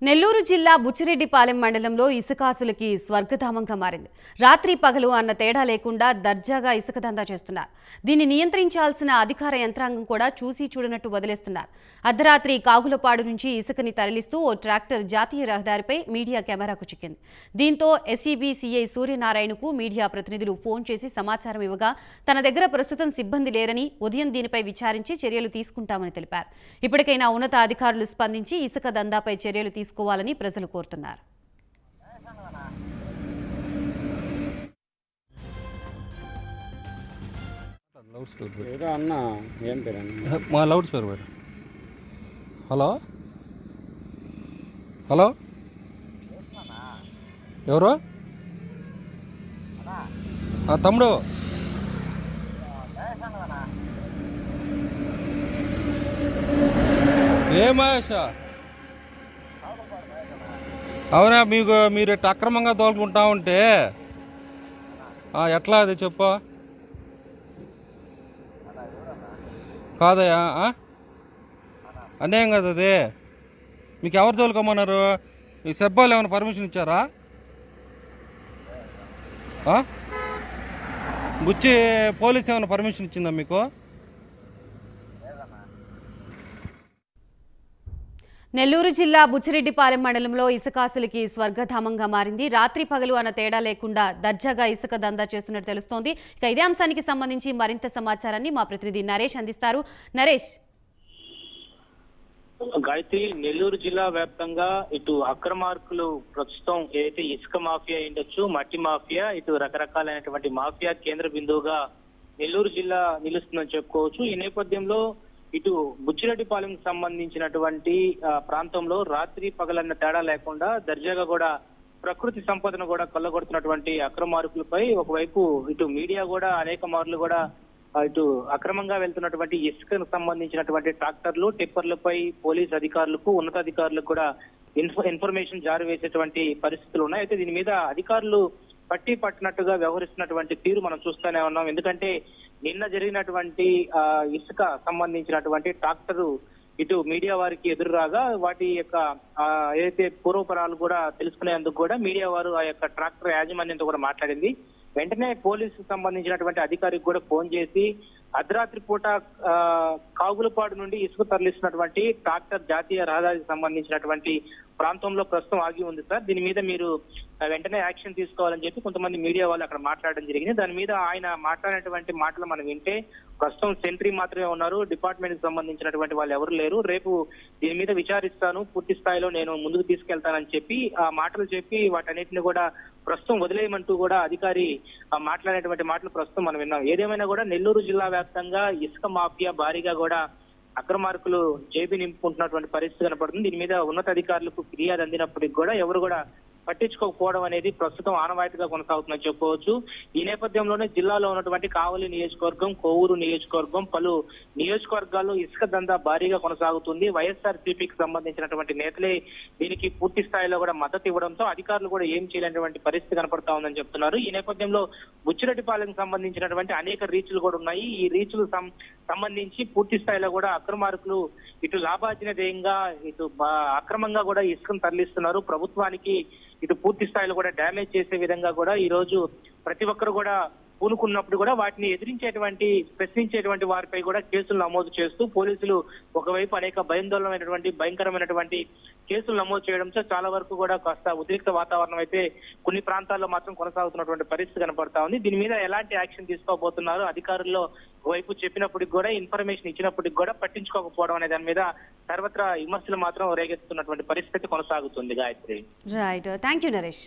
నెల్లూరు జిల్లా బుచ్చిరెడ్డిపాలెం మండలంలో ఇసుకాసులకి స్వర్గధామంగా మారింది. రాత్రి పగలు అన్న తేడా లేకుండా దర్జాగా ఇసుక దందా చేస్తున్నారు. దీన్ని నియంత్రించాల్సిన అధికార యంత్రాంగం కూడా చూసి చూడనట్టు వదిలేస్తున్నారు. అర్ధరాత్రి కాగులపాడు నుంచి ఇసుకని తరలిస్తూ ఓ ట్రాక్టర్ జాతీయ రహదారిపై మీడియా కెమెరాకు చిక్కింది. దీంతో ఎస్ఈబీ సీఐ సూర్యనారాయణకు మీడియా ప్రతినిధులు ఫోన్ చేసి సమాచారం ఇవ్వగా తన దగ్గర ప్రస్తుతం సిబ్బంది లేరని, ఉదయం దీనిపై విచారించి చర్యలు తీసుకుంటామని తెలిపారు. ఇప్పటికైనా ఉన్నత అధికారులు స్పందించి ఇసుక దందాపై చర్యలు తీసుకోవాలని ప్రజలు కోరుతున్నారు. మా లౌడ్ స్పీకర్ పెట్టు. హలో హలో, ఎవరు? తమ్ముడు, ఏ మహేష్? అవునా, మీరు అక్రమంగా తోలుకుంటా ఉంటే ఎట్లా అది చెప్పు. కాదయా, అన్యాయం కదా అది. మీకు ఎవరు తోలుకోమన్నారు? ఈ సెబ్బాలు ఏమైనా పర్మిషన్ ఇచ్చారా? బుచ్చి పోలీస్ ఏమైనా పర్మిషన్ ఇచ్చిందా మీకు? నెల్లూరు జిల్లా బుచ్చిరెడ్డిపాలెం మండలంలో ఇసుకాసులకి స్వర్గధామంగా మారింది. రాత్రి పగలు అన్న తేడా లేకుండా దర్జాగా ఇసుక దందా చేస్తున్నట్టు తెలుస్తోంది. ఇక ఇదే అంశానికి సంబంధించి మరింత సమాచారాన్ని మా ప్రతినిధి నరేష్ అందిస్తారు. నరేష్. గాయత్రి, నెల్లూరు జిల్లా వ్యాప్తంగా ఇటు అక్రమార్కులు ప్రస్తుతం ఏదైతే ఇసుక మాఫియా ఉండొచ్చు, మట్టి మాఫియా, ఇటు రకరకాలైనటువంటి మాఫియా కేంద్ర బిందువుగా నెల్లూరు జిల్లా నిలుస్తుందని చెప్పుకోవచ్చు. ఈ నేపథ్యంలో ఇటు బుచ్చిరెడ్డిపాలెం సంబంధించినటువంటి ప్రాంతంలో రాత్రి పగలన్న తేడా లేకుండా దర్జాగా కూడా ప్రకృతి సంపదను కూడా కొల్లగొడుతున్నటువంటి అక్రమార్కులపై ఒకవైపు ఇటు మీడియా కూడా అనేక మార్లు కూడా ఇటు అక్రమంగా వెళ్తున్నటువంటి ఇసుకకు సంబంధించినటువంటి ట్రాక్టర్లు, టిప్పర్లపై పోలీస్ అధికారులకు, ఉన్నతాధికారులకు కూడా ఇన్ఫర్మేషన్ జారీ వేసేటువంటి పరిస్థితులు ఉన్నాయి. అయితే దీని మీద అధికారులు పట్టినట్టుగా వ్యవహరిస్తున్నటువంటి తీరు మనం చూస్తూనే ఉన్నాం. ఎందుకంటే నిన్న జరిగినటువంటి ఇసుక సంబంధించినటువంటి ట్రాక్టరు ఇటు మీడియా వారికి ఎదురు రాగా వాటి యొక్క ఏదైతే పూర్వపరాలు కూడా తెలుసుకునేందుకు కూడా మీడియా వారు ఆ యొక్క ట్రాక్టర్ యాజమాన్యంతో కూడా మాట్లాడింది. వెంటనే పోలీసుకు సంబంధించినటువంటి అధికారికి కూడా ఫోన్ చేసి అర్ధరాత్రి పూట కాగులపాడు నుండి ఇసుక తరలిస్తున్నటువంటి ట్రాక్టర్ జాతీయ రహదారికి సంబంధించినటువంటి ప్రాంతంలో ప్రస్తుతం ఆగి ఉంది సార్, దీని మీద మీరు వెంటనే యాక్షన్ తీసుకోవాలని చెప్పి కొంతమంది మీడియా వాళ్ళు అక్కడ మాట్లాడడం జరిగింది. దాని మీద ఆయన మాట్లాడినటువంటి మాటలు మనం వింటే ప్రస్తుతం సెంట్రీ మాత్రమే ఉన్నారు, డిపార్ట్మెంట్ కి సంబంధించినటువంటి వాళ్ళు ఎవరు లేరు, రేపు దీని మీద విచారిస్తాను, పూర్తి స్థాయిలో నేను ముందుకు తీసుకెళ్తానని చెప్పి ఆ మాటలు చెప్పి వాటన్నిటిని కూడా ప్రస్తుతం వదిలేయమంటూ కూడా అధికారి మాట్లాడేటువంటి మాటలు ప్రస్తుతం మనం విన్నాం. ఏదేమైనా కూడా నెల్లూరు జిల్లా వ్యాప్తంగా ఇసుక మాఫియా భారీగా కూడా అక్రమార్కులు జేబీ నింపుకుంటున్నటువంటి పరిస్థితి కనపడుతుంది. దీని మీద ఉన్నతాధికారులకు ఫిర్యాదు అందినప్పటికీ కూడా ఎవరు కూడా పట్టించుకోకపోవడం అనేది ప్రస్తుతం ఆనవాయితీగా కొనసాగుతుందని చెప్పుకోవచ్చు. ఈ నేపథ్యంలోనే జిల్లాలో ఉన్నటువంటి కావలి నియోజకవర్గం, కోవూరు నియోజకవర్గం, పలు నియోజకవర్గాల్లో ఇసుక దందా భారీగా కొనసాగుతుంది. వైఎస్ఆర్సీపీకి సంబంధించినటువంటి నేతలే దీనికి పూర్తి స్థాయిలో కూడా మద్దతు ఇవ్వడంతో అధికారులు కూడా ఏం చేయలేనటువంటి పరిస్థితి కనపడతా ఉందని చెప్తున్నారు. ఈ నేపథ్యంలో బుచ్చిరెడ్డిపాలెం సంబంధించినటువంటి అనేక రీచ్లు కూడా ఉన్నాయి. ఈ రీచ్లు సంబంధించి పూర్తి స్థాయిలో కూడా అక్రమార్కులు ఇటు లాభార్జన ధ్యేయంగా ఇటు అక్రమంగా కూడా ఇసుకను తరలిస్తున్నారు. ప్రభుత్వానికి ఇటు పూర్తి స్థాయిలో కూడా డ్యామేజ్ చేసే విధంగా కూడా ఈ రోజు ప్రతి ఒక్కరు కూడా పూనుకున్నప్పుడు కూడా వాటిని ఎదిరించేటువంటి, ప్రశ్నించేటువంటి వారిపై కూడా కేసులు నమోదు చేస్తూ పోలీసులు ఒకవైపు అనేక భయంకరమైనటువంటి కేసులు నమోదు చేయడంతో చాలా వరకు కూడా కాస్త ఉద్రిక్త వాతావరణం అయితే కొన్ని ప్రాంతాల్లో మాత్రం కొనసాగుతున్నటువంటి పరిస్థితి కనపడతా ఉంది. దీని మీద ఎలాంటి యాక్షన్ తీసుకోబోతున్నారు అధికారుల్లో ఒకవైపు చెప్పినప్పటికి కూడా, ఇన్ఫర్మేషన్ ఇచ్చినప్పటికి కూడా పట్టించుకోకపోవడం అనే దాని మీద సర్వత్రా విమర్శలు మాత్రం రేగెత్తుతున్నటువంటి పరిస్థితి కొనసాగుతుంది. Gayatri. Right, thank you Naresh.